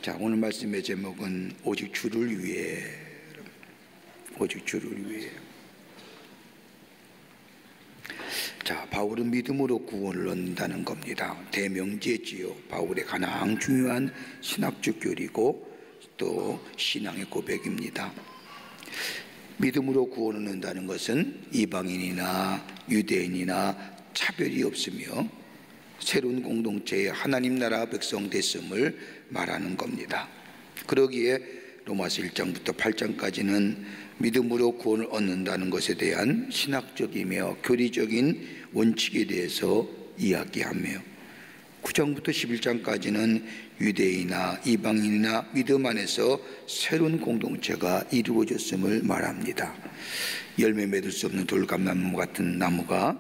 자, 오늘 말씀의 제목은 오직 주를 위해. 오직 주를 위해. 자, 바울은 믿음으로 구원을 얻는다는 겁니다. 대명제지요. 바울의 가장 중요한 신학적 교리고 또 신앙의 고백입니다. 믿음으로 구원을 얻는다는 것은 이방인이나 유대인이나 차별이 없으며 새로운 공동체의 하나님 나라 백성 됐음을 말하는 겁니다. 그러기에 로마서 1장부터 8장까지는 믿음으로 구원을 얻는다는 것에 대한 신학적이며 교리적인 원칙에 대해서 이야기하며 9장부터 11장까지는 유대인이나 이방인이나 믿음 안에서 새로운 공동체가 이루어졌음을 말합니다. 열매 맺을 수 없는 돌감나무 같은 나무가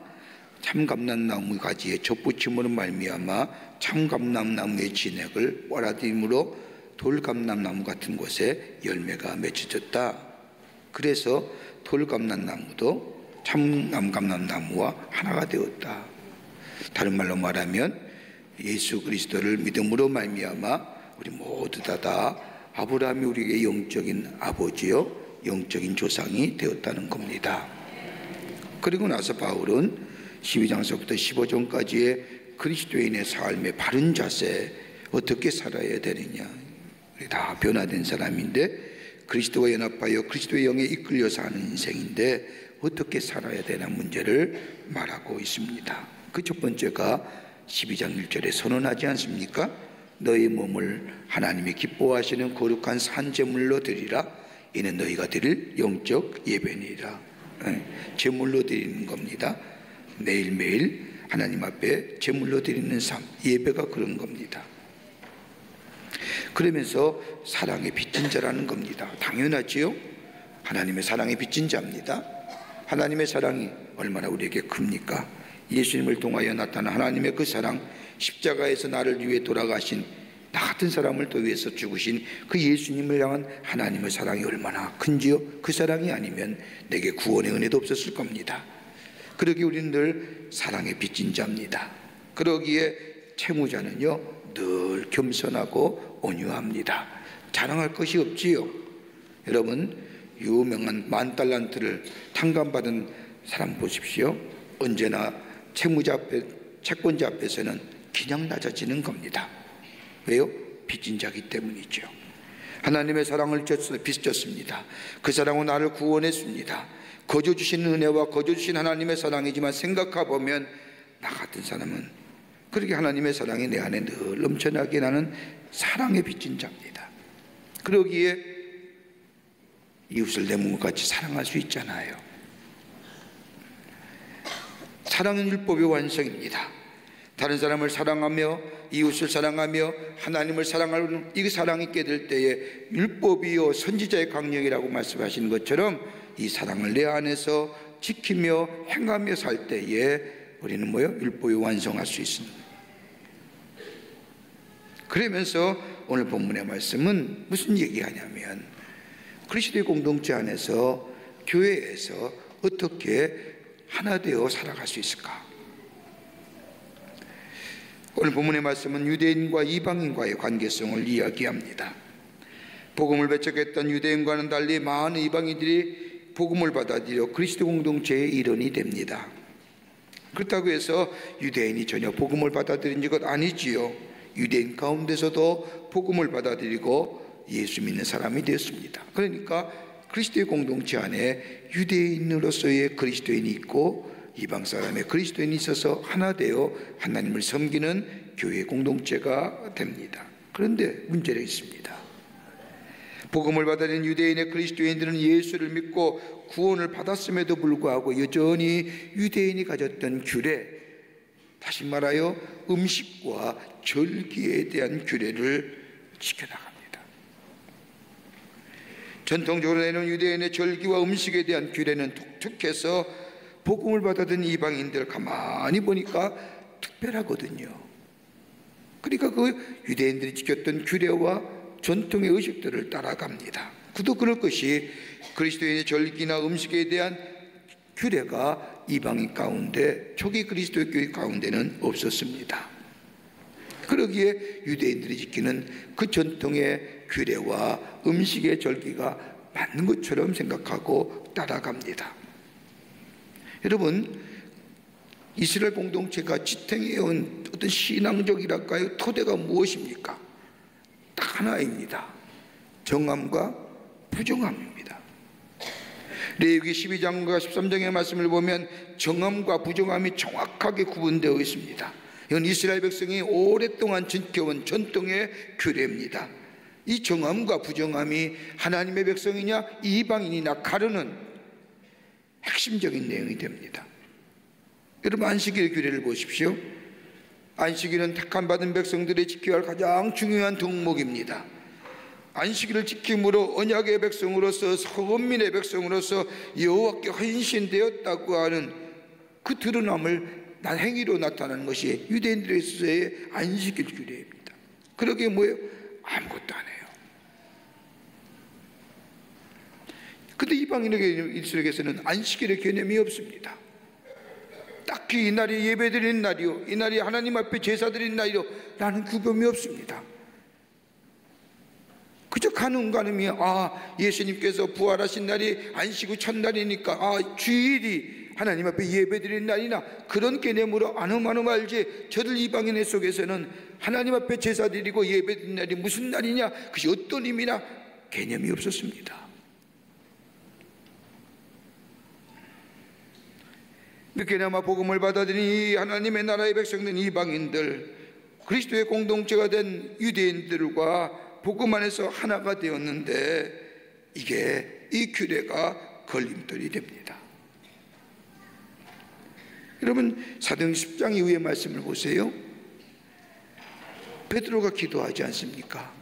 참감람나무 가지에 젖붙임으로 말미암아 참감람나무의 진액을 빨아들임으로 돌감람나무 같은 곳에 열매가 맺혀졌다. 그래서 돌감람나무도 참감람나무와 하나가 되었다. 다른 말로 말하면 예수 그리스도를 믿음으로 말미암아 우리 모두 다 아브라함이 우리에게 영적인 아버지요 영적인 조상이 되었다는 겁니다. 그리고 나서 바울은 12장서부터 15장까지의 그리스도인의 삶의 바른 자세, 어떻게 살아야 되느냐, 우리 다 변화된 사람인데 그리스도와 연합하여 그리스도의 영에 이끌려 사는 인생인데 어떻게 살아야 되는 문제를 말하고 있습니다. 그 첫 번째가 12장 1절에 선언하지 않습니까? 너희 몸을 하나님이 기뻐하시는 거룩한 산제물로 드리라. 이는 너희가 드릴 영적 예배니라. 제물로 드리는 겁니다. 매일매일 하나님 앞에 제물로 드리는 삶, 예배가 그런 겁니다. 그러면서 사랑의 빚진 자라는 겁니다. 당연하지요? 하나님의 사랑의 빚진 자입니다. 하나님의 사랑이 얼마나 우리에게 큽니까? 예수님을 통하여 나타난 하나님의 그 사랑, 십자가에서 나를 위해 돌아가신 나 같은 사람을 또 위해서 죽으신 그 예수님을 향한 하나님의 사랑이 얼마나 큰지요? 그 사랑이 아니면 내게 구원의 은혜도 없었을 겁니다. 그러기에 우리는 늘 사랑의 빚진 자입니다. 그러기에 채무자는요 늘 겸손하고 온유합니다. 자랑할 것이 없지요. 여러분 유명한 10,000달란트를 탕감받은 사람 보십시오. 언제나 채무자 앞에, 채권자 앞에서는 그냥 낮아지는 겁니다. 왜요? 빚진 자기 때문이죠. 하나님의 사랑을 빚졌습니다. 그 사랑은 나를 구원했습니다. 거저 주신 은혜와 거저 주신 하나님의 사랑이지만 생각해보면 나 같은 사람은 그렇게 하나님의 사랑이 내 안에 늘 넘쳐나게 나는 사랑에 빚진 자입니다. 그러기에 이웃을 내 몸같이 사랑할 수 있잖아요. 사랑은 율법의 완성입니다. 다른 사람을 사랑하며 이웃을 사랑하며 하나님을 사랑하는 이 사랑이 있게 될 때에 율법이요 선지자의 강령이라고 말씀하시는 것처럼 이 사랑을 내 안에서 지키며 행하며 살 때에 우리는 율법이 완성할 수 있습니다. 그러면서 오늘 본문의 말씀은 무슨 얘기하냐면 그리스도의 공동체 안에서 교회에서 어떻게 하나 되어 살아갈 수 있을까? 오늘 본문의 말씀은 유대인과 이방인과의 관계성을 이야기합니다. 복음을 배척했던 유대인과는 달리 많은 이방인들이 복음을 받아들여 그리스도 공동체의 일원이 됩니다. 그렇다고 해서 유대인이 전혀 복음을 받아들인 것 아니지요. 유대인 가운데서도 복음을 받아들이고 예수 믿는 사람이 되었습니다. 그러니까 그리스도의 공동체 안에 유대인으로서의 그리스도인이 있고 이방 사람의 그리스도인이 있어서 하나 되어 하나님을 섬기는 교회 공동체가 됩니다. 그런데 문제가 있습니다. 복음을 받아들인 유대인의 그리스도인들은 예수를 믿고 구원을 받았음에도 불구하고 여전히 유대인이 가졌던 규례, 다시 말하여 음식과 절기에 대한 규례를 지켜나갑니다. 전통적으로 내놓은 유대인의 절기와 음식에 대한 규례는 독특해서 복음을 받아든 이방인들 가만히 보니까 특별하거든요. 그러니까 그 유대인들이 지켰던 규례와 전통의 의식들을 따라갑니다. 그도 그럴 것이 그리스도인의 절기나 음식에 대한 규례가 이방인 가운데 초기 그리스도의 교회 가운데는 없었습니다. 그러기에 유대인들이 지키는 그 전통의 규례와 음식의 절기가 맞는 것처럼 생각하고 따라갑니다. 여러분, 이스라엘 공동체가 지탱해온 어떤 신앙적이랄까요? 토대가 무엇입니까? 딱 하나입니다. 정함과 부정함입니다. 레위기 12장과 13장의 말씀을 보면 정함과 부정함이 정확하게 구분되어 있습니다. 이건 이스라엘 백성이 오랫동안 지켜온 전통의 규례입니다. 이 정함과 부정함이 하나님의 백성이냐 이방인이냐 가르는 핵심적인 내용이 됩니다. 여러분, 안식일의 규례를 보십시오. 안식일은 택함받은 백성들이 지켜야 할 가장 중요한 덕목입니다. 안식일을 지킴으로 언약의 백성으로서 서원민의 백성으로서 여호와께 헌신되었다고 하는 그 드러남을 행위로 나타나는 것이 유대인들에 있어서의 안식일 규례입니다. 그러기에 뭐예요? 아무것도 안 해요. 근데 이방인에게 이스라엘에서는 안식일의 개념이 없습니다. 딱히 이 날이 예배드리는 날이요, 이 날이 하나님 앞에 제사 드리는 날이요 라는 규범이 없습니다. 그저 가늠가늠이 예수님께서 부활하신 날이 안식 후 첫날이니까 주일이 하나님 앞에 예배드리는 날이나 그런 개념으로 아늠아름 알지, 저들 이방인의 속에서는 하나님 앞에 제사 드리고 예배드리는 날이 무슨 날이냐, 그것이 어떤 의미나 개념이 없었습니다. 늦게나마 복음을 받아들인 이 하나님의 나라의 백성된 이방인들, 그리스도의 공동체가 된 유대인들과 복음 안에서 하나가 되었는데 이게 이 규례가 걸림돌이 됩니다. 여러분, 사도행 10장 이후의 말씀을 보세요. 베드로가 기도하지 않습니까?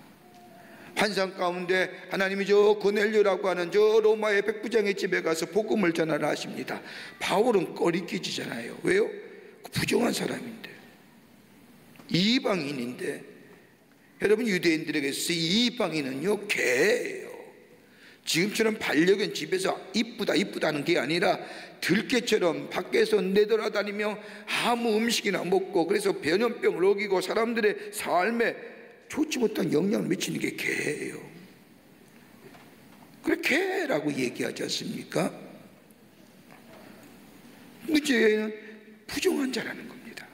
환상 가운데 하나님이 저 고넬료라고 하는 저 로마의 백부장의 집에 가서 복음을 전하라 하십니다. 바울은 꺼리끼지잖아요. 왜요? 부정한 사람인데, 이방인인데. 여러분, 유대인들에게 있어서 이방인은요 개예요. 지금처럼 반려견 집에서 이쁘다는 게 아니라 들개처럼 밖에서 내돌아다니며 아무 음식이나 먹고, 그래서 변연병을 어기고 사람들의 삶에 좋지 못한 영향을 미치는 게 개예요. 그래, 개라고 얘기하지 않습니까? 문제는 부정한 자라는 겁니다.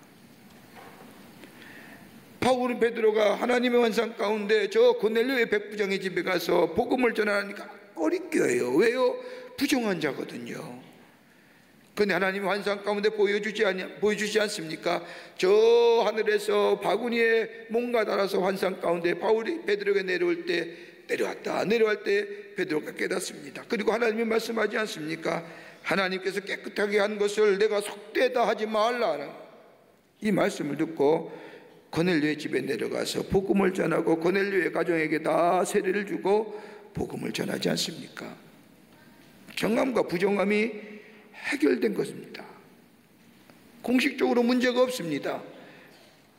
바울은 베드로가 하나님의 환상 가운데 저 고넬료의 백부장의 집에 가서 복음을 전하니까 꺼리껴요. 왜요? 부정한 자거든요. 그런데 하나님의 환상 가운데 보여주지 않습니까? 저 하늘에서 바구니에 뭔가 달아서 환상 가운데 베드로가 내려올 때 내려갈 때 베드로가 깨닫습니다. 그리고 하나님이 말씀하지 않습니까? 하나님께서 깨끗하게 한 것을 내가 속되다 하지 말라. 이 말씀을 듣고 고넬료의 집에 내려가서 복음을 전하고 고넬료의 가정에게 다 세례를 주고 복음을 전하지 않습니까? 정함과 부정함이 해결된 것입니다. 공식적으로 문제가 없습니다.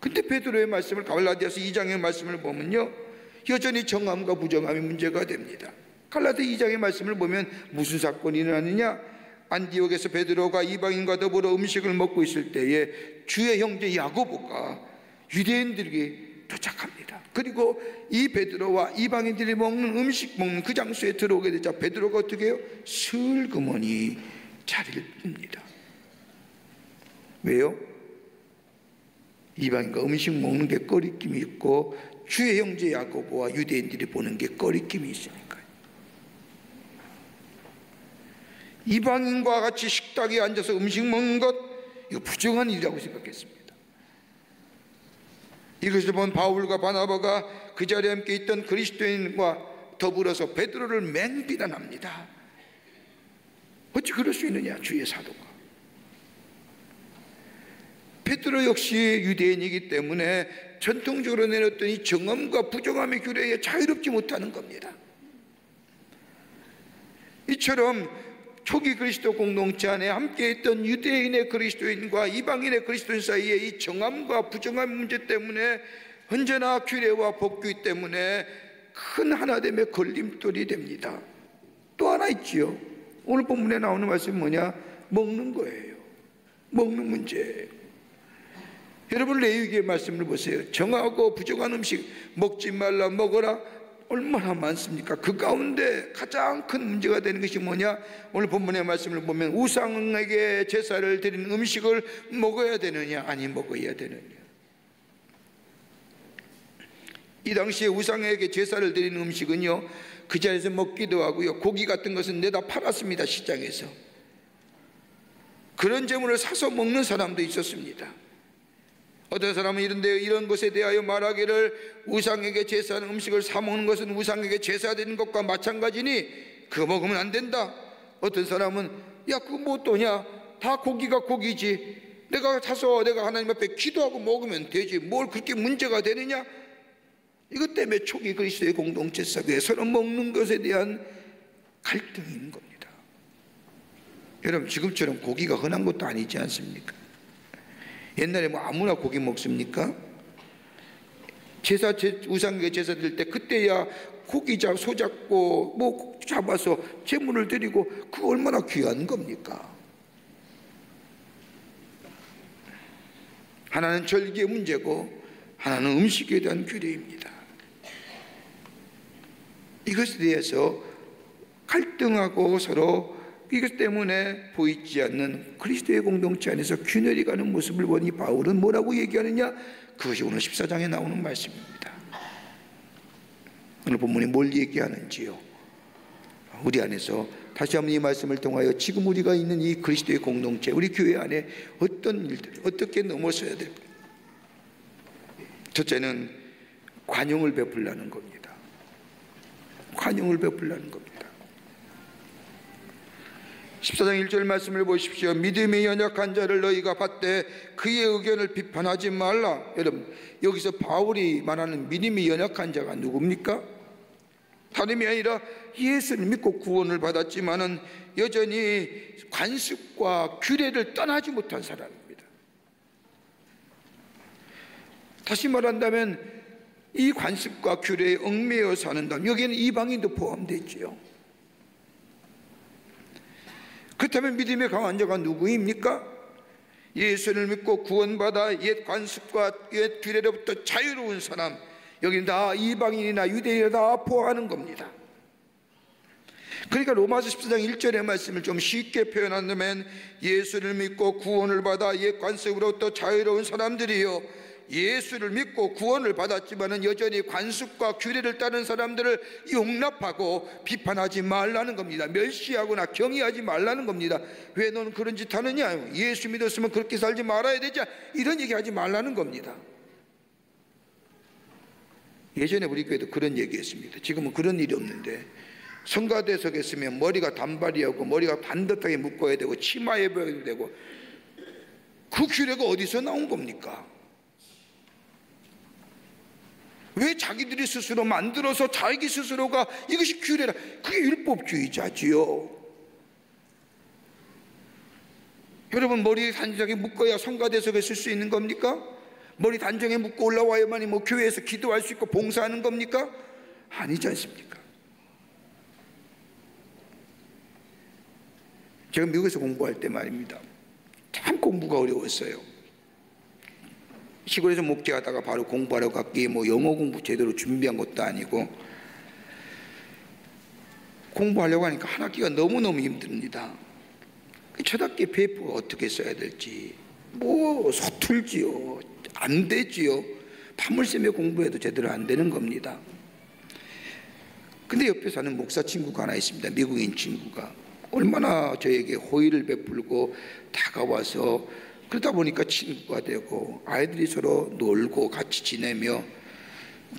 근데 베드로의 말씀을, 갈라디아서 2장의 말씀을 보면요, 여전히 정함과 부정함이 문제가 됩니다. 갈라디아 2장의 말씀을 보면 무슨 사건이 일어나느냐? 안디옥에서 베드로가 이방인과 더불어 음식을 먹고 있을 때에 주의 형제 야고보가 유대인들에게 도착합니다. 그리고 이 베드로와 이방인들이 먹는 그 장소에 들어오게 되자 베드로가 어떻게 해요? 슬그머니 자리를 듭니다. 왜요? 이방인과 음식 먹는 게 꺼리낌이 있고 주의 형제 야고보와 유대인들이 보는 게 꺼리낌이 있으니까요. 이방인과 같이 식탁에 앉아서 음식 먹는 것, 이거 부정한 일이라고 생각했습니다. 이것을 본 바울과 바나바가 그 자리에 함께 있던 그리스도인과 더불어서 베드로를 맹비난합니다. 어찌 그럴 수 있느냐, 주의 사도가. 베드로 역시 유대인이기 때문에 전통적으로 내렸던 이 정함과 부정함의 규례에 자유롭지 못하는 겁니다. 이처럼 초기 그리스도 공동체 안에 함께 있던 유대인의 그리스도인과 이방인의 그리스도인 사이에 이 정함과 부정함 문제 때문에 언제나 규례와 법규 때문에 큰 하나됨의 걸림돌이 됩니다. 또 하나 있지요. 오늘 본문에 나오는 말씀이 뭐냐? 먹는 거예요. 먹는 문제예요. 여러분 레위기의 말씀을 보세요. 정하고 부정한 음식 먹지 말라, 먹어라, 얼마나 많습니까? 그 가운데 가장 큰 문제가 되는 것이 뭐냐? 오늘 본문의 말씀을 보면 우상에게 제사를 드리는 음식을 먹어야 되느냐, 아니 먹어야 되느냐. 이 당시에 우상에게 제사를 드리는 음식은요, 그 자리에서 먹기도 하고요, 고기 같은 것은 내다 팔았습니다. 시장에서. 그런 재물을 사서 먹는 사람도 있었습니다. 어떤 사람은 이런 것에 대하여 말하기를 우상에게 제사하는 음식을 사 먹는 것은 우상에게 제사되는 것과 마찬가지니 그거 먹으면 안 된다. 어떤 사람은 야, 그거 뭐 어떠냐, 다 고기가 고기지, 내가 사서 내가 하나님 앞에 기도하고 먹으면 되지, 뭘 그렇게 문제가 되느냐. 이것 때문에 초기 그리스도의 공동체 속에 서로 먹는 것에 대한 갈등이 있는 겁니다. 여러분, 지금처럼 고기가 흔한 것도 아니지 않습니까? 옛날에 뭐 아무나 고기 먹습니까? 우상에게 제사 드릴 때 그때야 고기 소 잡고 뭐 잡아서 제물을 드리고, 그거 얼마나 귀한 겁니까? 하나는 절기의 문제고 하나는 음식에 대한 규례입니다. 이것에 대해서 갈등하고 서로 이것 때문에 보이지 않는 그리스도의 공동체 안에서 균열이 가는 모습을 보니 바울은 뭐라고 얘기하느냐? 그것이 오늘 14장에 나오는 말씀입니다. 오늘 본문이 뭘 얘기하는지요? 우리 안에서 다시 한번 이 말씀을 통하여 지금 우리가 있는 이 그리스도의 공동체, 우리 교회 안에 어떤 일들, 어떻게 넘어서야 될까? 첫째는 관용을 베풀라는 겁니다. 관용을 베풀라는 겁니다. 14장 1절 말씀을 보십시오. 믿음이 연약한 자를 너희가 받되 그의 의견을 비판하지 말라. 여러분, 여기서 바울이 말하는 믿음이 연약한 자가 누굽니까? 다름이 아니라 예수를 믿고 구원을 받았지만은 여전히 관습과 규례를 떠나지 못한 사람입니다. 다시 말한다면 이 관습과 규례에 얽매여 사는다면 여기에는 이방인도 포함되지요. 그렇다면 믿음의 강한 자가 누구입니까? 예수를 믿고 구원받아 옛 관습과 옛 규례로부터 자유로운 사람, 여기는 다 이방인이나 유대인이나 다 포함하는 겁니다. 그러니까 로마서 14장 1절의 말씀을 좀 쉽게 표현한다면 예수를 믿고 구원을 받아 옛 관습으로부터 자유로운 사람들이요, 예수를 믿고 구원을 받았지만은 여전히 관습과 규례를 따르는 사람들을 용납하고 비판하지 말라는 겁니다. 멸시하거나 경의하지 말라는 겁니다. 왜 너는 그런 짓 하느냐, 예수 믿었으면 그렇게 살지 말아야 되지, 이런 얘기하지 말라는 겁니다. 예전에 우리 교회도 그런 얘기했습니다. 지금은 그런 일이 없는데, 성가대석에 있으면 머리가 단발이하고 머리가 반듯하게 묶어야 되고 치마 입어야 되고, 그 규례가 어디서 나온 겁니까? 왜 자기들이 스스로 만들어서 자기 스스로가 이것이 규례라, 그게 율법주의자지요. 여러분, 머리 단정하게 묶어야 성가대석에 쓸 수 있는 겁니까? 머리 단정하게 묶고 올라와야만이 뭐 교회에서 기도할 수 있고 봉사하는 겁니까? 아니지 않습니까? 제가 미국에서 공부할 때 말입니다, 참 공부가 어려웠어요. 시골에서 목회하다가 바로 공부하러 갔기에 뭐 영어 공부 제대로 준비한 것도 아니고, 공부하려고 하니까 한 학기가 너무너무 힘듭니다. 첫 학기 페이퍼가 어떻게 써야 될지 뭐 서툴지요, 안 되지요. 밤을 새며 공부해도 제대로 안 되는 겁니다. 근데 옆에 사는 목사 친구가 하나 있습니다. 미국인 친구가 얼마나 저에게 호의를 베풀고 다가와서, 그러다 보니까 친구가 되고 아이들이 서로 놀고 같이 지내며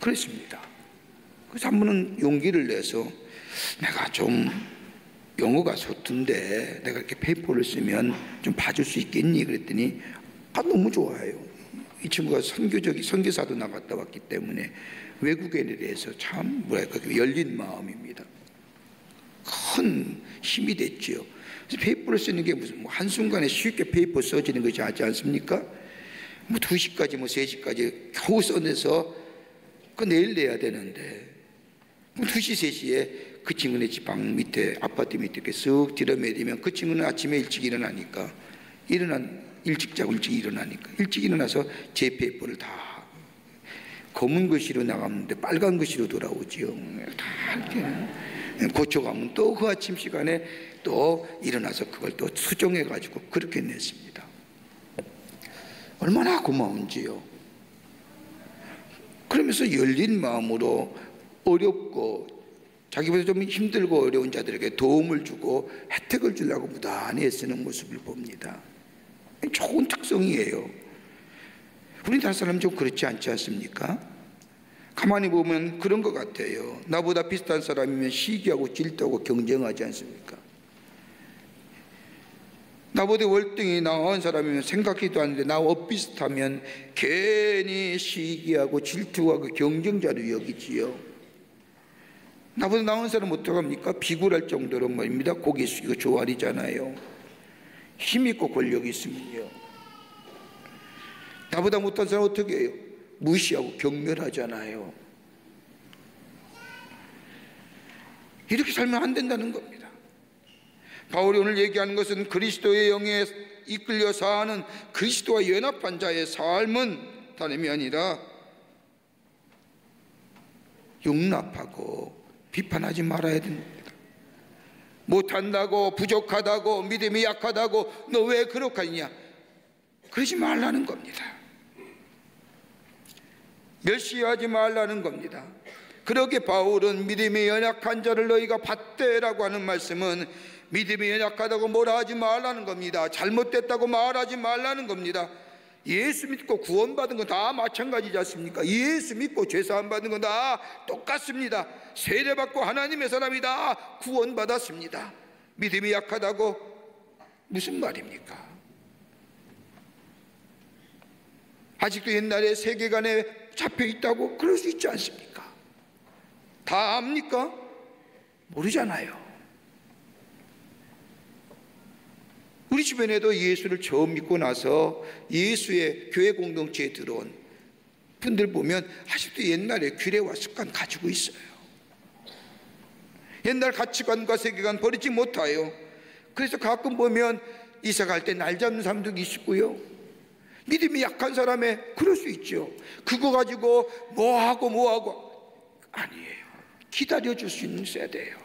그랬습니다. 그래서 한 번은 용기를 내서 내가 좀 영어가 서툰데 내가 이렇게 페이퍼를 쓰면 좀 봐줄 수 있겠니? 그랬더니 너무 좋아요. 이 친구가 선교사도 나갔다 왔기 때문에 외국인에 대해서 참 뭐랄까 열린 마음입니다. 큰 힘이 됐지요. 페이퍼를 쓰는 게 무슨 뭐 한순간에 쉽게 페이퍼 써지는 것이 하지 않습니까? 뭐 2시까지 뭐 3시까지 겨우 써내서 그 내일 내야 되는데, 뭐 2시 3시에 그 친구네 집 방 밑에 아파트 밑에 이렇게 쓱 들여매리면 그 친구는 아침에 일찍 일어나니까 일어난 일찍 자고 일찍 일어나니까. 일찍 일어나서 제페이퍼를 다 검은 글씨로 나갔는데 빨간 글씨로 돌아오지요. 다 이렇게 고쳐가면 또 그 아침 시간에 또 일어나서 그걸 또 수정해 가지고 그렇게 냈습니다. 얼마나 고마운지요. 그러면서 열린 마음으로 어렵고 자기보다 좀 힘들고 어려운 자들에게 도움을 주고 혜택을 주려고 무단히 애쓰는 모습을 봅니다. 좋은 특성이에요. 우리나라 사람 좀 그렇지 않지 않습니까? 가만히 보면 그런 것 같아요. 나보다 비슷한 사람이면 시기하고 질투하고 경쟁하지 않습니까? 나보다 월등히 나은 사람이면 생각지도 않는데 나와 비슷하면 괜히 시기하고 질투하고 경쟁자로 여기지요. 나보다 나은 사람 어떡합니까? 비굴할 정도로 말입니다. 고개 숙이고 조아리잖아요. 힘있고 권력이 있으면요. 나보다 못한 사람 어떻게 해요? 무시하고 경멸하잖아요. 이렇게 살면 안 된다는 겁니다. 바울이 오늘 얘기하는 것은 그리스도의 영에 이끌려 사는 그리스도와 연합한 자의 삶은 단임이 아니라 용납하고 비판하지 말아야 됩니다. 못한다고, 부족하다고, 믿음이 약하다고, 너 왜 그렇게 하냐, 그러지 말라는 겁니다. 멸시하지 말라는 겁니다. 그렇게 바울은 믿음이 연약한 자를 너희가 받되라고 하는 말씀은 믿음이 연약하다고 뭐라 하지 말라는 겁니다. 잘못됐다고 말하지 말라는 겁니다. 예수 믿고 구원받은 건 다 마찬가지지 않습니까? 예수 믿고 죄사함 받은 건 다 똑같습니다. 세례받고 하나님의 사람이 다 구원받았습니다. 믿음이 약하다고 무슨 말입니까? 아직도 옛날에 세계관에 잡혀 있다고 그럴 수 있지 않습니까? 다 압니까? 모르잖아요. 우리 주변에도 예수를 처음 믿고 나서 예수의 교회 공동체에 들어온 분들 보면 아직도 옛날의 규례와 습관 가지고 있어요. 옛날 가치관과 세계관 버리지 못해요. 그래서 가끔 보면 이사 갈 때 날 잡는 사람도 있고요. 믿음이 약한 사람에 그럴 수 있죠. 그거 가지고 뭐하고 아니에요. 기다려줄 수 있는 세대예요.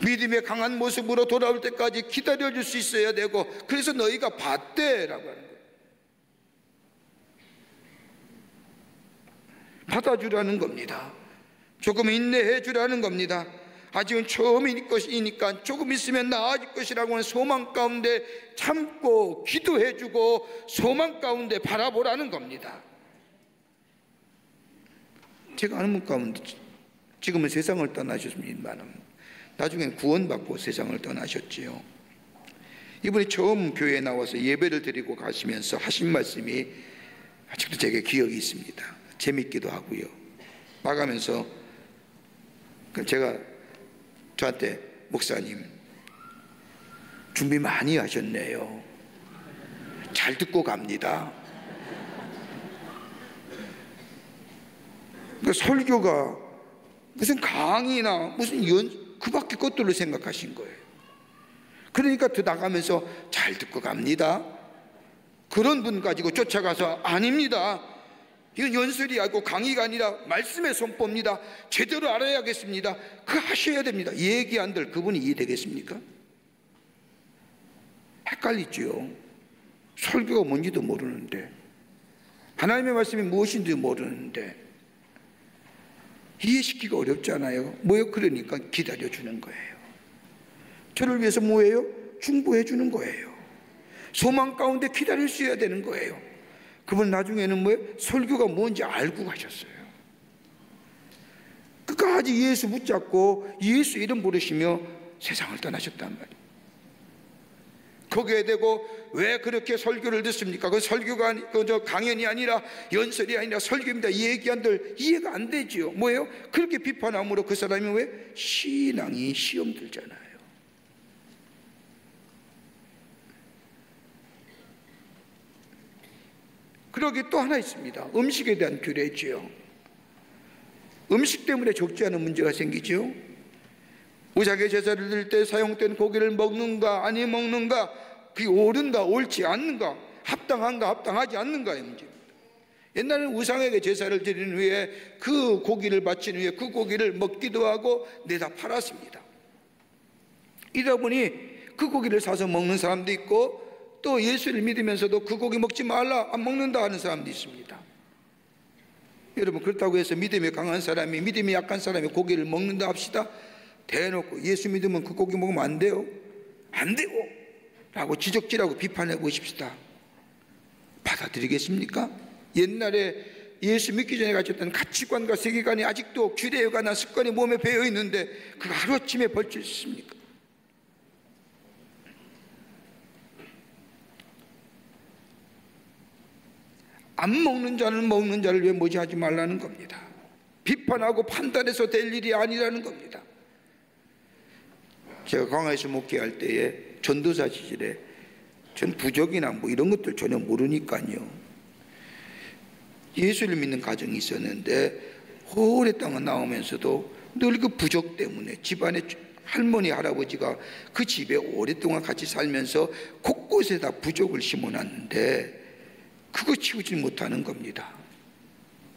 믿음의 강한 모습으로 돌아올 때까지 기다려줄 수 있어야 되고, 그래서 너희가 받되라고 하는 거예요. 받아주라는 겁니다. 조금 인내해 주라는 겁니다. 아직은 처음일 것이니까 조금 있으면 나아질 것이라고 하는 소망 가운데 참고 기도해 주고 소망 가운데 바라보라는 겁니다. 제가 아는 분 가운데 지금은 세상을 떠나셨습니다만 나중엔 구원받고 세상을 떠나셨지요. 이분이 처음 교회에 나와서 예배를 드리고 가시면서 하신 말씀이 아직도 제게 기억이 있습니다. 재밌기도 하고요. 나가면서 제가 저한테 목사님 준비 많이 하셨네요. 잘 듣고 갑니다. 그러니까 설교가 무슨 강의나 무슨 그 밖에 것들로 생각하신 거예요. 그러니까 더 나가면서 잘 듣고 갑니다. 그런 분 가지고 쫓아가서 아닙니다. 이건 연설이 아니고 강의가 아니라 말씀의 선포입니다. 제대로 알아야겠습니다. 그거 하셔야 됩니다. 얘기한들 그분이 이해되겠습니까? 헷갈리죠. 설교가 뭔지도 모르는데, 하나님의 말씀이 무엇인지도 모르는데 이해시키기가 어렵잖아요. 뭐예요? 그러니까 기다려주는 거예요. 저를 위해서 뭐예요? 중보해 주는 거예요. 소망 가운데 기다릴 수 있어야 되는 거예요. 그분 나중에는 뭐예요? 설교가 뭔지 알고 가셨어요. 끝까지 예수 붙잡고 예수 이름 부르시며 세상을 떠나셨단 말이에요. 거기에 대고 왜 그렇게 설교를 듣습니까? 그 설교가 강연이 아니라 연설이 아니라 설교입니다. 얘기한들 이해가 안 되지요. 뭐예요? 그렇게 비판함으로 그 사람이 왜 신앙이 시험 들잖아요. 그러기 또 하나 있습니다. 음식에 대한 규례지요. 음식 때문에 적지 않은 문제가 생기죠. 우상의 제사를 드릴 때 사용된 고기를 먹는가 아니 먹는가, 그게 옳은가 옳지 않는가, 합당한가 합당하지 않는가의 문제입니다. 옛날에는 우상에게 제사를 드리는 후에 그 고기를 바친 후에 그 고기를 먹기도 하고 내다 팔았습니다. 이러다 보니 그 고기를 사서 먹는 사람도 있고 또 예수를 믿으면서도 그 고기 먹지 말라, 안 먹는다 하는 사람도 있습니다. 여러분, 그렇다고 해서 믿음이 강한 사람이 믿음이 약한 사람이 고기를 먹는다 합시다. 대놓고 예수 믿으면 그 고기 먹으면 안 돼요, 안 돼요 라고 지적질하고 비판해 보십시다. 받아들이겠습니까? 옛날에 예수 믿기 전에 가졌던 가치관과 세계관이 아직도 주되어 가는 습관이 몸에 배어 있는데 그거 하루아침에 벌칠 수 있습니까? 안 먹는 자는 먹는 자를 왜 모지하지 말라는 겁니다. 비판하고 판단해서 될 일이 아니라는 겁니다. 제가 광화에서 목회할 때에 전도사 시절에 전 부족이나 뭐 이런 것들 전혀 모르니까요, 예수를 믿는 가정이 있었는데 오랫동안 나오면서도 늘 그 부족 때문에 집안에 할머니 할아버지가 그 집에 오랫동안 같이 살면서 곳곳에다 부족을 심어놨는데 그거 치우지 못하는 겁니다.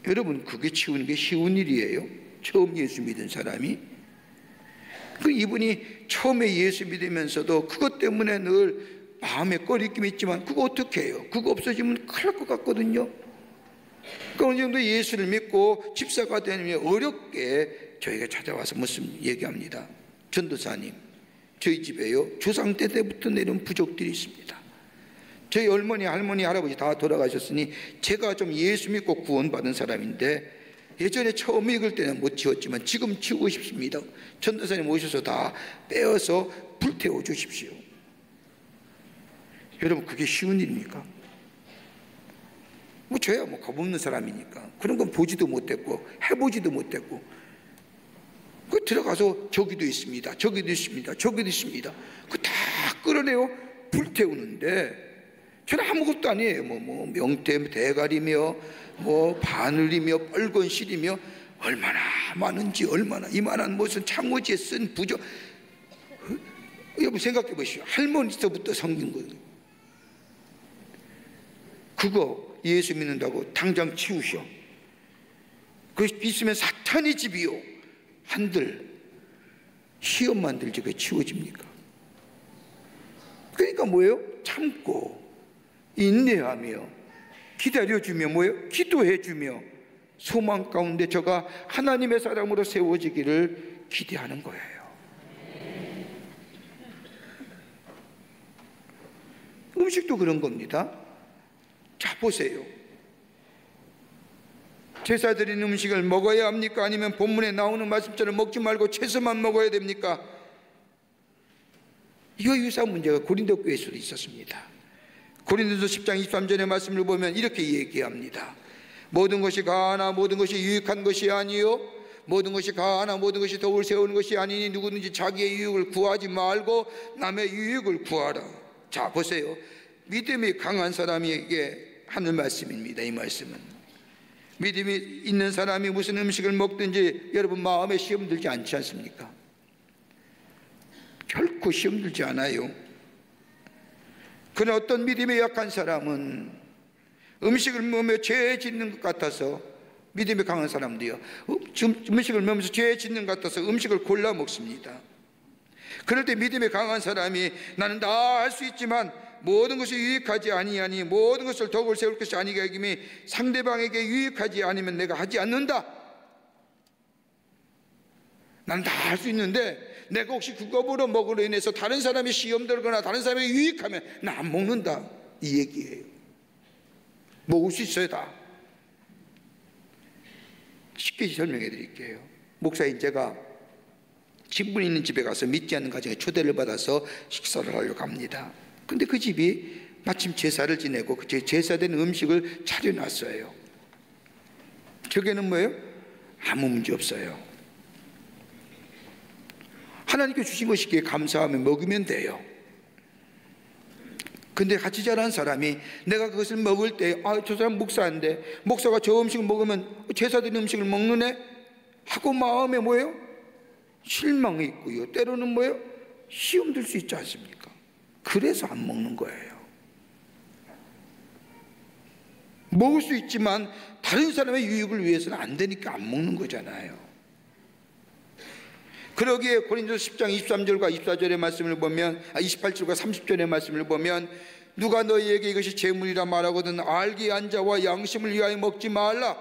여러분, 그게 치우는 게 쉬운 일이에요? 처음 예수 믿은 사람이? 그 이분이 처음에 예수 믿으면서도 그것 때문에 늘 마음에 꺼리낌이 있지만 그거 어떻게 해요? 그거 없어지면 큰일 날 것 같거든요. 그 어느 정도 예수를 믿고 집사가 되면 어렵게 저희가 찾아와서 무슨 얘기합니다. 전도사님, 저희 집에요 조상 때부터 내려온 부족들이 있습니다. 저희 어머니, 할머니, 할아버지 다 돌아가셨으니 제가 좀 예수 믿고 구원받은 사람인데 예전에 처음 읽을 때는 못 치웠지만 지금 치우고 싶습니다. 전도사님 오셔서 다 빼어서 불태워 주십시오. 여러분, 그게 쉬운 일입니까? 뭐 저야 뭐 겁없는 사람이니까 그런 건 보지도 못했고 해보지도 못했고, 그 들어가서 저기도 있습니다, 저기도 있습니다, 저기도 있습니다, 그 다 끌어내요 불태우는데 저는 아무것도 아니에요. 뭐 명태 대가리며 뭐 바늘이며 빨간 실이며 얼마나 많은지, 얼마나 이만한 무슨 창호지에 쓴 부적. 여러분 생각해 보시오. 할머니서부터 섬긴 거예요. 그거 예수 믿는다고 당장 치우셔. 그 있으면 사탄의 집이요 한들 시험만 들지 왜 치워집니까? 그러니까 뭐예요? 참고 인내하며 기다려주며 뭐예요? 기도해주며 소망 가운데 저가 하나님의 사람으로 세워지기를 기대하는 거예요. 음식도 그런 겁니다. 자 보세요. 제사 드리는 음식을 먹어야 합니까? 아니면 본문에 나오는 말씀처럼 먹지 말고 채소만 먹어야 됩니까? 이거 유사한 문제가 고린도 교회에서도 있었습니다. 고린도서 10장 23절의 말씀을 보면 이렇게 얘기합니다. 모든 것이 가하나 모든 것이 유익한 것이 아니요 모든 것이 가하나 모든 것이 덕을 세우는 것이 아니니 누구든지 자기의 유익을 구하지 말고 남의 유익을 구하라. 자 보세요. 믿음이 강한 사람에게 하는 말씀입니다. 이 말씀은 믿음이 있는 사람이 무슨 음식을 먹든지 여러분 마음에 시험 들지 않지 않습니까? 결코 시험 들지 않아요. 그러나 어떤 믿음이 약한 사람은 음식을 먹으며 죄 짓는 것 같아서, 믿음이 강한 사람도요 음식을 먹으면서 죄 짓는 것 같아서 음식을 골라 먹습니다. 그럴 때 믿음이 강한 사람이 나는 다 할 수 있지만 모든 것이 유익하지 아니하니 모든 것을 덕을 세울 것이 아니게 하기에 상대방에게 유익하지 않으면 내가 하지 않는다. 나는 다 할 수 있는데 내가 혹시 그거로 먹으로 인해서 다른 사람이 시험 들거나 다른 사람이 유익하면 나 안 먹는다, 이 얘기예요. 먹을 수 있어요. 다 쉽게 설명해 드릴게요. 목사인 제가 친분 있는 집에 가서 믿지 않는 가정에 초대를 받아서 식사를 하려고 합니다. 근데 그 집이 마침 제사를 지내고 그 제사된 음식을 차려놨어요. 저게는 뭐예요? 아무 문제 없어요. 하나님께 주신 것이기에 감사하며 먹으면 돼요. 근데 같이 자란 사람이 내가 그것을 먹을 때 저 사람 목사인데 목사가 저 음식을 먹으면 제사된 음식을 먹는 애 하고 마음에 뭐예요? 실망이 있고요 때로는 뭐예요? 시험 들 수 있지 않습니까? 그래서 안 먹는 거예요. 먹을 수 있지만 다른 사람의 유익을 위해서는 안 되니까 안 먹는 거잖아요. 그러기에 고린도서 10장 23절과 24절의 말씀을 보면 28절과 30절의 말씀을 보면 누가 너희에게 이것이 재물이라 말하거든 알기 한 자와 양심을 위하여 먹지 말라.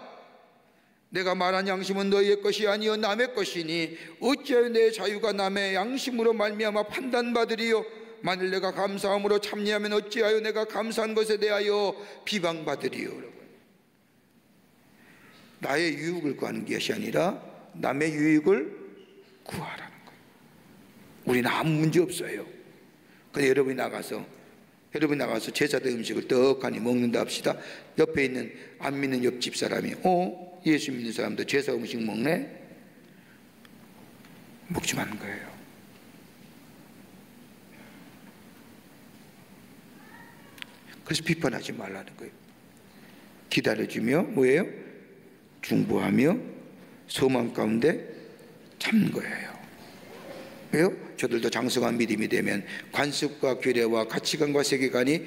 내가 말한 양심은 너희의 것이 아니요 남의 것이니 어찌하여 내 자유가 남의 양심으로 말미암아 판단받으리요. 만일 내가 감사함으로 참여하면 어찌하여 내가 감사한 것에 대하여 비방받으리요. 나의 유익을 구하는 것이 아니라 남의 유익을 구하라는 거예요. 우리는 아무 문제 없어요. 근데 여러분이 나가서 제사된 음식을 떡하니 먹는다 합시다. 옆에 있는 안 믿는 옆집 사람이 예수 믿는 사람도 제사 음식 먹네? 먹지 마는 거예요. 그래서 비판하지 말라는 거예요. 기다려주며 뭐예요? 중보하며 소망 가운데 참는 거예요. 왜요? 저들도 장성한 믿음이 되면 관습과 규례와 가치관과 세계관이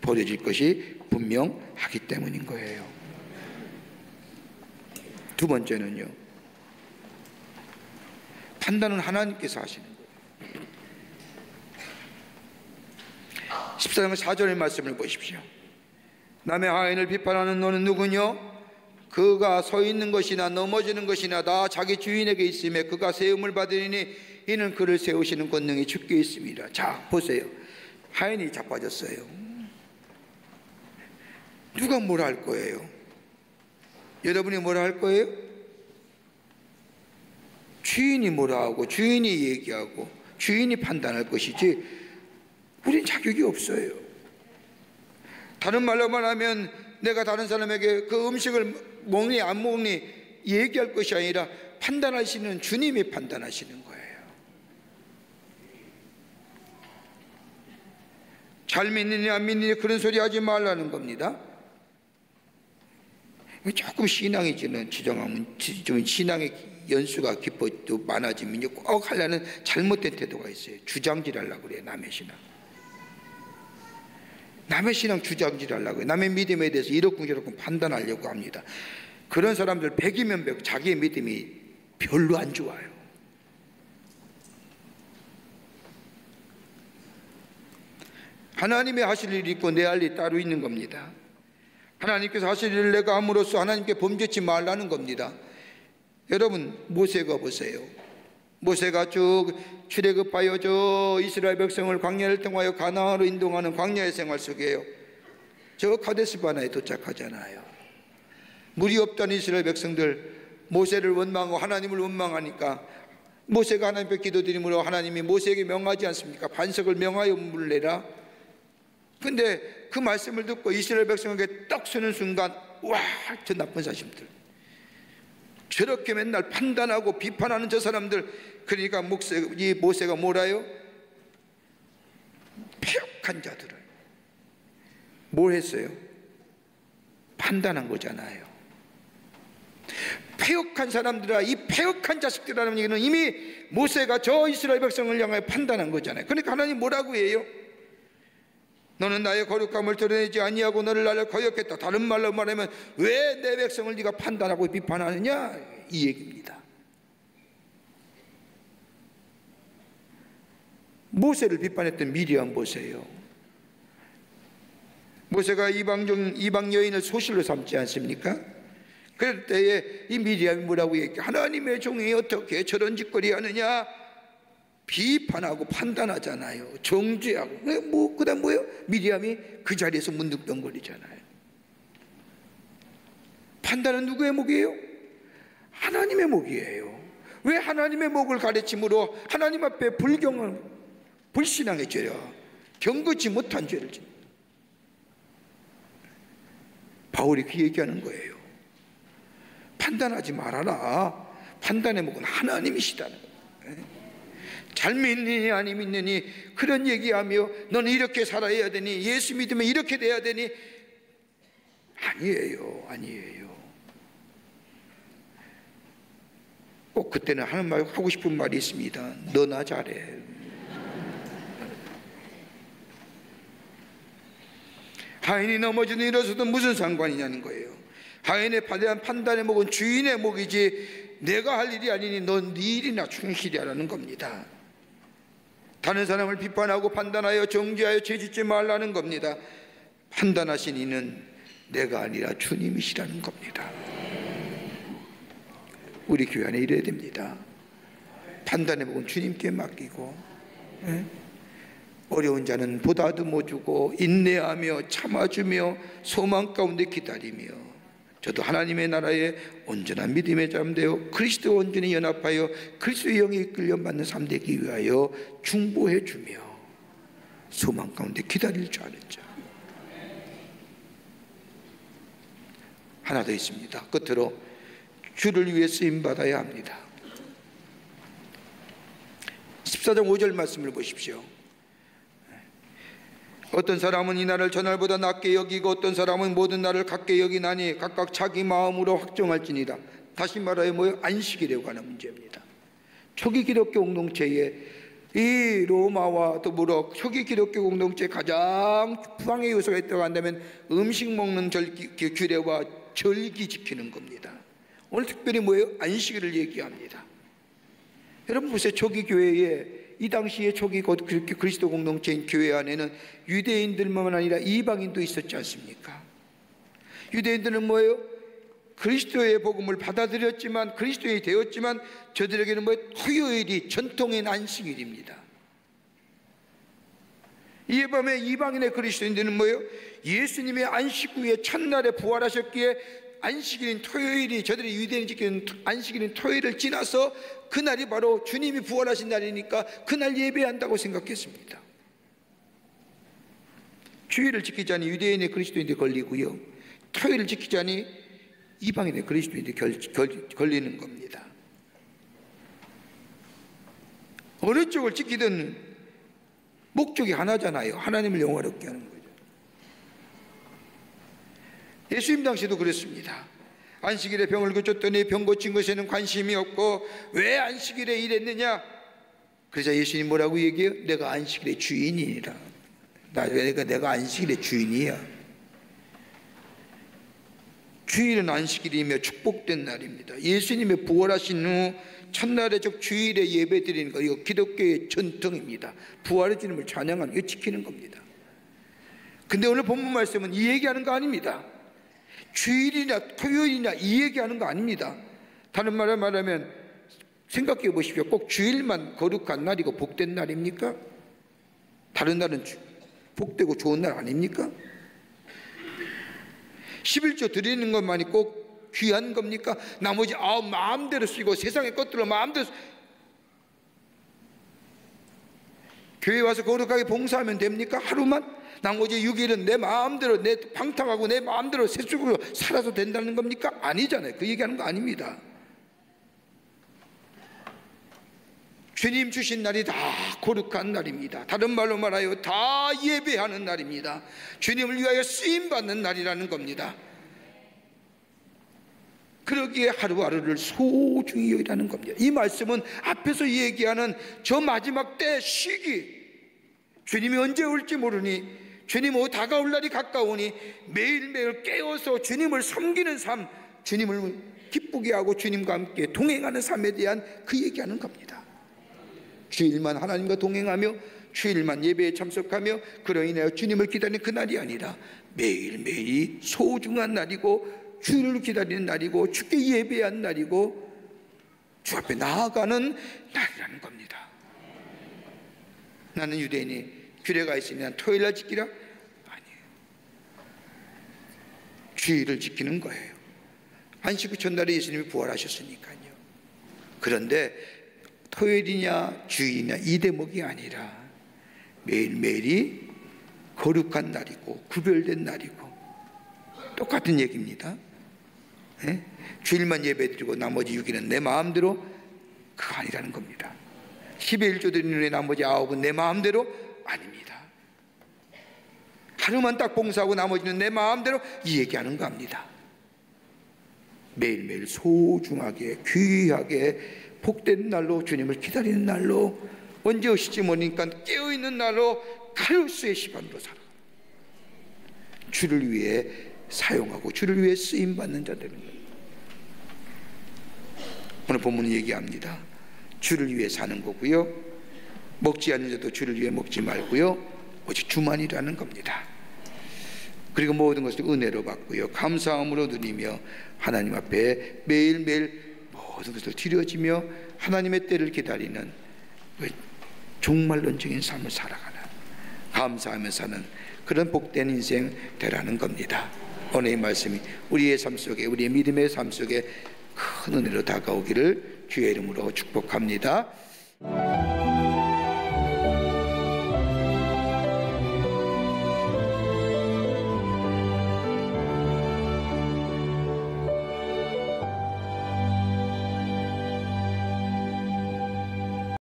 버려질 것이 분명하기 때문인 거예요. 두 번째는요, 판단은 하나님께서 하시는 거예요. 14장 4절의 말씀을 보십시오. 남의 하인을 비판하는 너는 누구뇨? 그가 서 있는 것이나 넘어지는 것이나 다 자기 주인에게 있으며 그가 세움을 받으리니 이는 그를 세우시는 권능이 주께 있습니다. 자, 보세요. 하인이 자빠졌어요. 누가 뭐라 할 거예요? 여러분이 뭐라 할 거예요? 주인이 뭐라 하고 주인이 얘기하고 주인이 판단할 것이지 우린 자격이 없어요. 다른 말로 말하면 내가 다른 사람에게 그 음식을 먹니 안 먹니 얘기할 것이 아니라 판단하시는 주님이 판단하시는 거예요. 잘 믿느니 안 믿느니 그런 소리 하지 말라는 겁니다. 조금 신앙이 지정하면 좀 신앙의 연수가 깊어도 많아지면 꼭 하려는 잘못된 태도가 있어요. 주장질하려고 그래요. 남의 신앙 주장질하려고 해요. 남의 믿음에 대해서 이렇고 저렇고 판단하려고 합니다. 그런 사람들 100이면 100 자기의 믿음이 별로 안 좋아요. 하나님의 하실 일이 있고 내 할 일이 따로 있는 겁니다. 하나님께서 하실 일을 내가 함으로써 하나님께 범죄치 말라는 겁니다. 여러분 모세가 보세요. 모세가 쭉 출애굽하여 저 이스라엘 백성을 광야를 통하여 가나안으로 인도하는 광야의 생활 속에요. 저 카데스 바나에 도착하잖아요. 물이 없던 이스라엘 백성들 모세를 원망하고 하나님을 원망하니까 모세가 하나님 앞에 기도드림으로 하나님이 모세에게 명하지 않습니까? 반석을 명하여 물을 내라. 근데 그 말씀을 듣고 이스라엘 백성에게 떡 서는 순간 와, 저 나쁜 사람들, 저렇게 맨날 판단하고 비판하는 저 사람들. 그러니까 이 모세가 뭐라요? 패역한 자들을 뭘 했어요? 판단한 거잖아요. 패역한 사람들아, 이 패역한 자식들이라는 얘기는 이미 모세가 저 이스라엘 백성을 향하여 판단한 거잖아요. 그러니까 하나님 뭐라고 해요? 너는 나의 거룩함을 드러내지 아니하고 너를 나를 거역했다. 다른 말로 말하면 왜 내 백성을 네가 판단하고 비판하느냐, 이 얘기입니다. 모세를 비판했던 미리암 보세요. 모세가 이방 여인을 소실로 삼지 않습니까? 그럴 때에 이 미리암이 뭐라고 얘기해? 하나님의 종이 어떻게 저런 짓거리 하느냐? 비판하고 판단하잖아요. 정죄하고. 그 다음 뭐예요? 미리암이 그 자리에서 문득덩거리잖아요. 판단은 누구의 목이에요? 하나님의 목이에요. 왜 하나님의 목을 가르침으로 하나님 앞에 불신앙의 죄라, 경거치 못한 죄를 짓는, 바울이 그 얘기하는 거예요. 판단하지 말아라. 판단의 목은 하나님이시다는 거예요. 잘 믿느니 아니 믿느니 그런 얘기하며 너는 이렇게 살아야 되니, 예수 믿으면 이렇게 돼야 되니, 아니에요. 꼭 그때는 하는 말, 하고 싶은 말이 있습니다. 너나 잘해. 하인이 넘어지든 일어서든 무슨 상관이냐는 거예요. 하인의 판단의 목은 주인의 목이지 내가 할 일이 아니니 넌 네 일이나 충실히 하라는 겁니다. 다른 사람을 비판하고 판단하여 정죄하여 죄짓지 말라는 겁니다. 판단하신 이는 내가 아니라 주님이시라는 겁니다. 우리 교회 안에 이래야 됩니다. 판단의 목은 주님께 맡기고, 어려운 자는 보다듬어 주고 인내하며 참아주며 소망 가운데 기다리며, 저도 하나님의 나라에 온전한 믿음의 자람 되어 그리스도와 온전히 연합하여 그리스도의 영에 이끌려 받는 삶 되기 위하여 중보해 주며 소망 가운데 기다릴 줄 아는 자. 하나 더 있습니다. 끝으로 주를 위해 쓰임받아야 합니다. 14장 5절 말씀을 보십시오. 어떤 사람은 이 날을 저날보다 낮게 여기고 어떤 사람은 모든 날을 같게 여기나니 각각 자기 마음으로 확정할지니라. 다시 말하여 뭐예요? 안식일에 관한 문제입니다. 초기 기독교 공동체에 이 로마와 더불어 초기 기독교 공동체의 가장 부강의 요소가 있다고 한다면 음식 먹는 규례와 절기 지키는 겁니다. 오늘 특별히 뭐예요? 안식일을 얘기합니다. 여러분 보세요. 초기 교회에 이 당시에 초기 그리스도 공동체인 교회 안에는 유대인들만 아니라 이방인도 있었지 않습니까? 유대인들은 뭐예요? 그리스도의 복음을 받아들였지만 그리스도인이 되었지만 저들에게는 뭐예요? 토요일이 전통인 안식일입니다. 이에 반해 이방인의 그리스도인들은 뭐예요? 예수님의 안식 후에 첫날에 부활하셨기에 안식일인 토요일이, 저들이 유대인이 지키는 안식일인 토요일을 지나서 그날이 바로 주님이 부활하신 날이니까 그날 예배한다고 생각했습니다. 주일을 지키자니 유대인의 그리스도인들이 걸리고요, 토요일을 지키자니 이방인의 그리스도인들이 걸리는 겁니다. 어느 쪽을 지키든 목적이 하나잖아요. 하나님을 영화롭게 하는 거죠. 예수님 당시도 그랬습니다. 안식일에 병을 고쳤더니 병 고친 것에는 관심이 없고 왜 안식일에 일했느냐? 그래서 예수님 뭐라고 얘기해요? 내가 안식일의 주인이니라. 내가 안식일의 주인이야. 주일은 안식일이며 축복된 날입니다. 예수님의 부활하신 후 첫날에 즉 주일에 예배 드리는 거, 이거 기독교의 전통입니다. 부활의 주님을 찬양하는, 이거 지키는 겁니다. 근데 오늘 본문 말씀은 이 얘기하는 거 아닙니다. 주일이나 토요일이나 이 얘기하는 거 아닙니다. 다른 말로 말하면 생각해 보십시오. 꼭 주일만 거룩한 날이고 복된 날입니까? 다른 날은 복되고 좋은 날 아닙니까? 11조 드리는 것만이 꼭 귀한 겁니까? 나머지 9 마음대로 쓰고 세상의 것들로 마음대로 교회 와서 거룩하게 봉사하면 됩니까? 하루만? 나머지 6일은 내 마음대로, 내 방탕하고 내 마음대로 세속으로 살아도 된다는 겁니까? 아니잖아요. 그 얘기하는 거 아닙니다. 주님 주신 날이 다 거룩한 날입니다. 다른 말로 말하여 다 예배하는 날입니다. 주님을 위하여 쓰임받는 날이라는 겁니다. 그러기에 하루하루를 소중히 여기라는 겁니다. 이 말씀은 앞에서 얘기하는 저 마지막 때 시기, 주님이 언제 올지 모르니, 주님 다가올 날이 가까우니 매일매일 깨어서 주님을 섬기는 삶, 주님을 기쁘게 하고 주님과 함께 동행하는 삶에 대한 그 얘기하는 겁니다. 주일만 하나님과 동행하며 주일만 예배에 참석하며 그로 인하여 주님을 기다리는 그날이 아니라 매일매일이 소중한 날이고 주를 기다리는 날이고 주께 예배한 날이고 주 앞에 나아가는 날이라는 겁니다. 나는 유대인이 규례가 있으니 난 토요일날 지키라? 아니에요. 주일을 지키는 거예요. 안식 후 첫날에 예수님이 부활하셨으니까요. 그런데 토요일이냐 주일이냐 이 대목이 아니라 매일매일이 거룩한 날이고 구별된 날이고 똑같은 얘기입니다. 네? 주일만 예배드리고 나머지 6일은 내 마음대로, 그거 아니라는 겁니다. 10의 1조 드리는 후에 나머지 9은 내 마음대로 아닙니다. 하루만 딱 봉사하고 나머지는 내 마음대로, 이 얘기하는 겁니다. 매일매일 소중하게 귀하게 복된 날로 주님을 기다리는 날로, 언제 오실지 모르니까 깨어있는 날로 카루스의 시간으로 살아. 주를 위해 사용하고 주를 위해 쓰임받는 자들입니다. 오늘 본문이 얘기합니다. 주를 위해 사는 거고요, 먹지 않는 자도 주를 위해 먹지 말고요, 오직 주만이라는 겁니다. 그리고 모든 것을 은혜로 받고요, 감사함으로 드리며 하나님 앞에 매일매일 모든 것을 드려지며 하나님의 때를 기다리는 종말론적인 삶을 살아가는, 감사하며 사는 그런 복된 인생 되라는 겁니다. 오늘 이 말씀이 우리의 삶 속에, 우리의 믿음의 삶 속에 큰 은혜로 다가오기를 주의 이름으로 축복합니다.